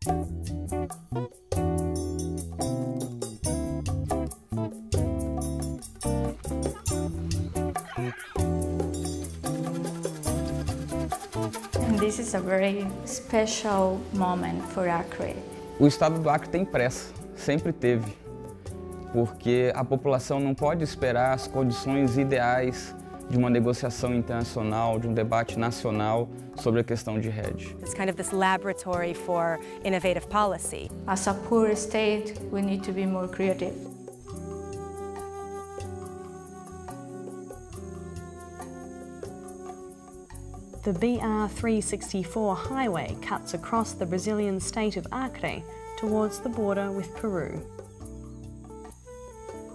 And this is a very special moment for Acre. O estado do Acre tem pressa, sempre teve, porque a população não pode esperar as condições ideais de uma negociação internacional, de um debate nacional sobre a questão de rede. It's kind of this laboratory for innovative policy. As a poor state, we need to be more creative. The BR-364 highway cuts across the Brazilian state of Acre towards the border with Peru.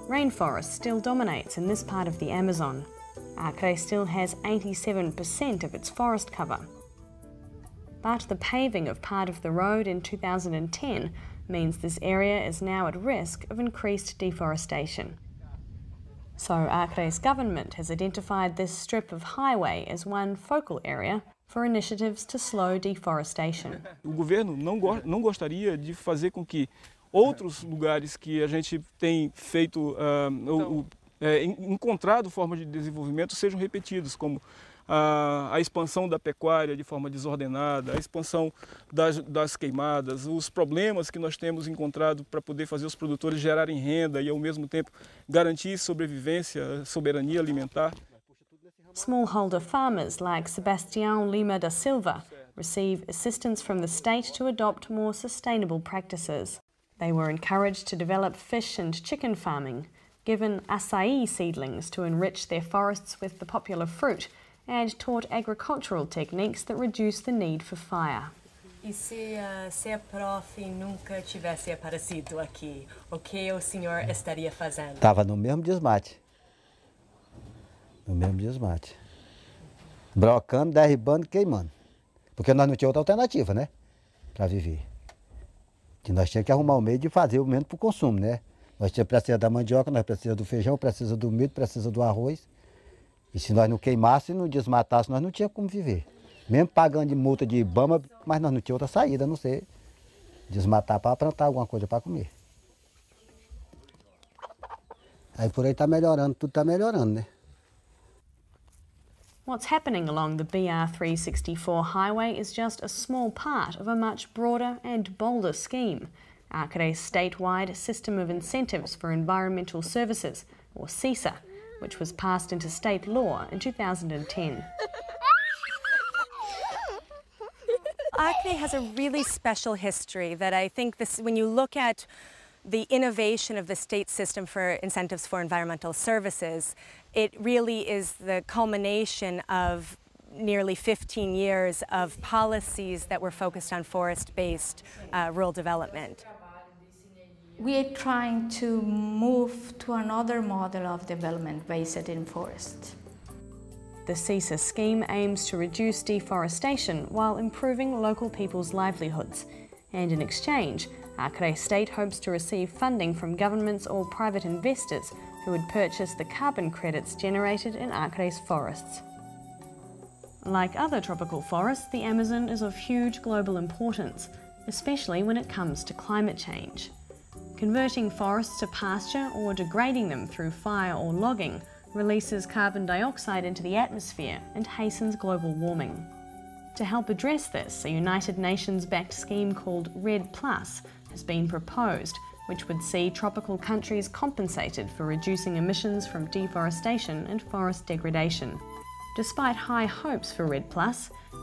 Rainforest still dominates in this part of the Amazon. Acre still has 87% of its forest cover. But the paving of part of the road in 2010 means this area is now at risk of increased deforestation. So Acre's government has identified this strip of highway as one focal area for initiatives to slow deforestation. O governo não gostaria de fazer com que outros lugares que a gente tem feito, encontrado formas de desenvolvimento sejam repetidos, como a expansão da pecuária de forma desordenada, a expansão das queimadas, os problemas que nós temos encontrado para poder fazer os produtores gerarem renda e, ao mesmo tempo, garantir sobrevivência, soberania alimentar. Smallholder farmers like Sebastião Lima da Silva receive assistance from the state to adopt more sustainable practices. They were encouraged to develop fish and chicken farming, given açaí seedlings to enrich their forests with the popular fruit, and taught agricultural techniques that reduce the need for fire. E se a prof nunca tivesse aparecido aqui, o que o senhor estaria fazendo? Estava no mesmo desmate. No mesmo desmate. Brocando, derribando, queimando. Porque nós não tínhamos outra alternativa, né? Para viver. E nós tínhamos que arrumar um meio de fazer o menos para o consumo, né? Nós precisamos da mandioca, nós precisamos do feijão, precisamos do milho, precisamos do arroz. E se nós não queimássemos e não desmatássemos, nós não tínhamos como viver. Mesmo pagando de multa de Ibama, mas nós não tínhamos outra saída, a não ser desmatar para plantar alguma coisa para comer. Aí por aí está melhorando, tudo está melhorando, né? What's happening along the BR-364 highway is just a small part of a much broader and bolder scheme, Acre's statewide System of Incentives for Environmental Services, or CISA, which was passed into state law in 2010. Acre has a really special history that I think when you look at the innovation of the state system for incentives for environmental services, it really is the culmination of nearly 15 years of policies that were focused on forest-based rural development. We are trying to move to another model of development based in forest. The CISA scheme aims to reduce deforestation while improving local people's livelihoods. And in exchange, Acre State hopes to receive funding from governments or private investors who would purchase the carbon credits generated in Acre's forests. Like other tropical forests, the Amazon is of huge global importance, especially when it comes to climate change. Converting forests to pasture or degrading them through fire or logging releases carbon dioxide into the atmosphere and hastens global warming. To help address this, a United Nations-backed scheme called REDD+ has been proposed, which would see tropical countries compensated for reducing emissions from deforestation and forest degradation. Despite high hopes for REDD+,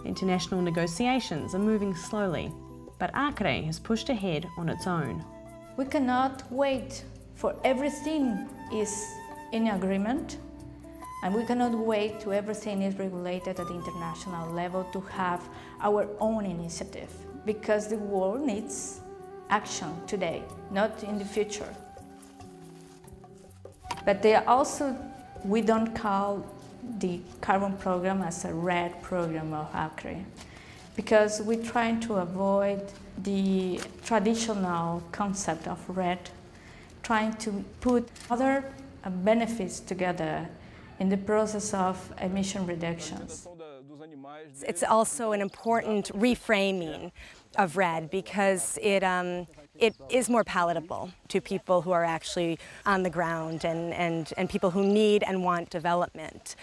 international negotiations are moving slowly, but Acre has pushed ahead on its own. We cannot wait for everything is in agreement, and we cannot wait till everything is regulated at the international level to have our own initiative, because the world needs action today, not in the future. But we don't call the carbon program as a REDD program of Acre, because we're trying to avoid the traditional concept of REDD, trying to put other benefits together in the process of emission reductions. It's also an important reframing of RED because it is more palatable to people who are actually on the ground and people who need and want development.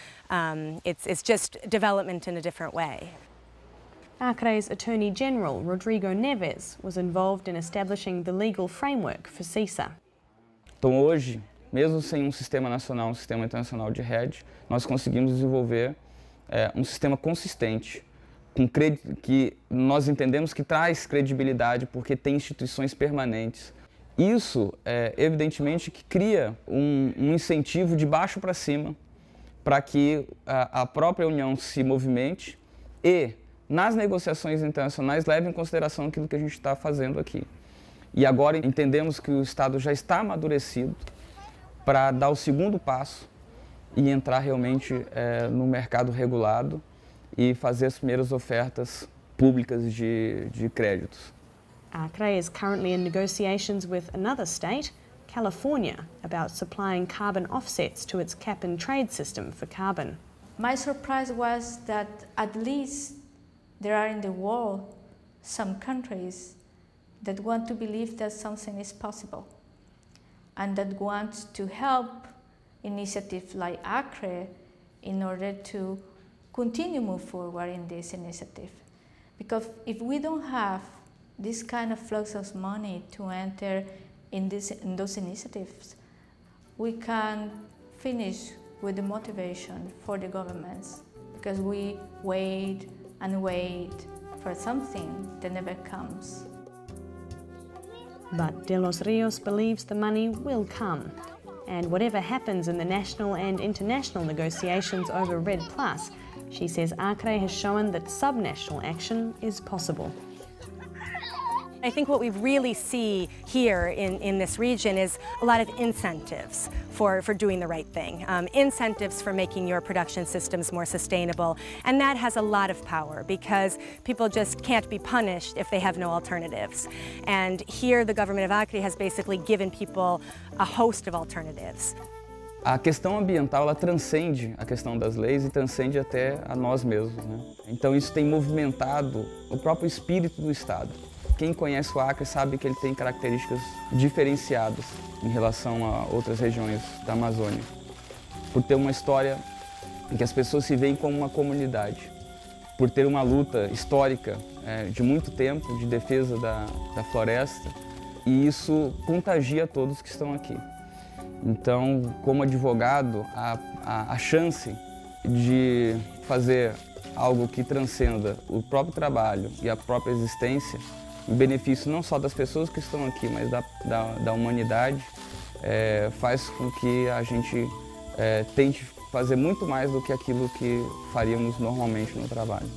It's just development in a different way. Acre's Attorney General, Rodrigo Neves, was involved in establishing the legal framework for CISA. Então hoje, mesmo sem um sistema nacional, um sistema internacional de rede, nós conseguimos desenvolver um sistema consistente, que nós entendemos que traz credibilidade porque tem instituições permanentes. Isso, evidentemente, que cria um incentivo de baixo para cima para que a própria União se movimente e, nas negociações internacionais, leve em consideração aquilo que a gente está fazendo aqui. E agora entendemos que o Estado já está amadurecido para dar o segundo passo e entrar realmente no mercado regulado e fazer as primeiras ofertas públicas de créditos. Acre is currently in negotiations with another state, California, about supplying carbon offsets to its cap-and-trade system for carbon. My surprise was that at least there are in the world some countries that want to believe that something is possible and that want to help initiatives like Acre in order to continue move forward in this initiative. Because if we don't have this kind of flux of money to enter in those initiatives, we can finish with the motivation for the governments because we wait and wait for something that never comes. But De Los Rios believes the money will come. And whatever happens in the national and international negotiations over RED+, she says Acre has shown that subnational action is possible. I think what we really see here in this region is a lot of incentives for doing the right thing, incentives for making your production systems more sustainable, and that has a lot of power because people just can't be punished if they have no alternatives. And here the government of Acre has basically given people a host of alternatives. A questão ambiental, ela transcende a questão das leis e transcende até a nós mesmos, né? Então isso tem movimentado o próprio espírito do Estado. Quem conhece o Acre sabe que ele tem características diferenciadas em relação a outras regiões da Amazônia, por ter uma história em que as pessoas se veem como uma comunidade, por ter uma luta histórica de muito tempo de defesa da floresta, e isso contagia todos que estão aqui. Então, como advogado, a chance de fazer algo que transcenda o próprio trabalho e a própria existência, em benefício não só das pessoas que estão aqui, mas da humanidade, faz com que a gente tente fazer muito mais do que aquilo que faríamos normalmente no trabalho.